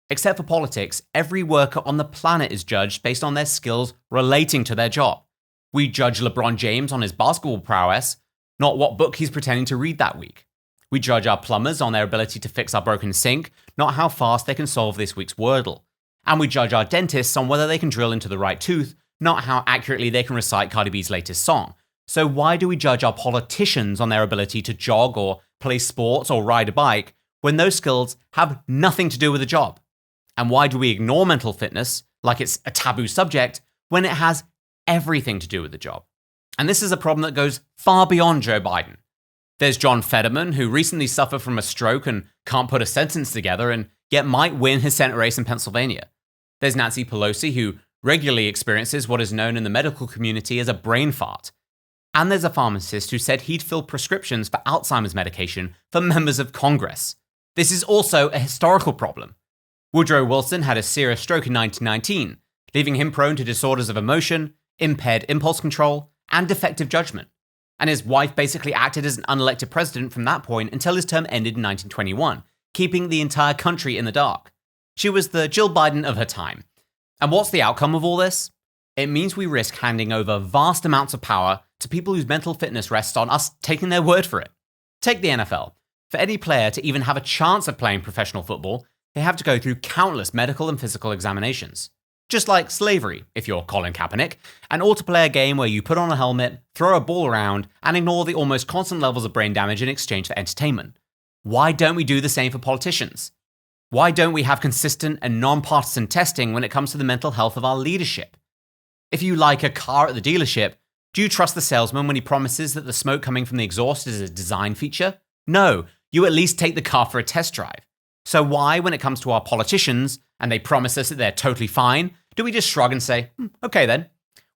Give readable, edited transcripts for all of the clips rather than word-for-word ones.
Except for politics, every worker on the planet is judged based on their skills relating to their job. We judge LeBron James on his basketball prowess, not what book he's pretending to read that week. We judge our plumbers on their ability to fix our broken sink, not how fast they can solve this week's Wordle. And we judge our dentists on whether they can drill into the right tooth, not how accurately they can recite Cardi B's latest song. So why do we judge our politicians on their ability to jog or play sports or ride a bike when those skills have nothing to do with the job? And why do we ignore mental fitness like it's a taboo subject when it has everything to do with the job? And this is a problem that goes far beyond Joe Biden. There's John Fetterman, who recently suffered from a stroke and can't put a sentence together and yet might win his Senate race in Pennsylvania. There's Nancy Pelosi, who regularly experiences what is known in the medical community as a brain fart. And there's a pharmacist who said he'd fill prescriptions for Alzheimer's medication for members of Congress. This is also a historical problem. Woodrow Wilson had a serious stroke in 1919, leaving him prone to disorders of emotion, impaired impulse control, and defective judgment. And his wife basically acted as an unelected president from that point until his term ended in 1921, keeping the entire country in the dark. She was the Jill Biden of her time. And what's the outcome of all this? It means we risk handing over vast amounts of power to people whose mental fitness rests on us taking their word for it. Take the NFL. For any player to even have a chance of playing professional football, they have to go through countless medical and physical examinations. Just like slavery, if you're Colin Kaepernick, and or to play a game where you put on a helmet, throw a ball around, and ignore the almost constant levels of brain damage in exchange for entertainment. Why don't we do the same for politicians? Why don't we have consistent and non-partisan testing when it comes to the mental health of our leadership? If you like a car at the dealership, do you trust the salesman when he promises that the smoke coming from the exhaust is a design feature? No, you at least take the car for a test drive. So why, when it comes to our politicians, and they promise us that they're totally fine, do we just shrug and say, okay then?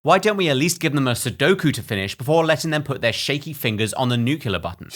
Why don't we at least give them a Sudoku to finish before letting them put their shaky fingers on the nuclear button?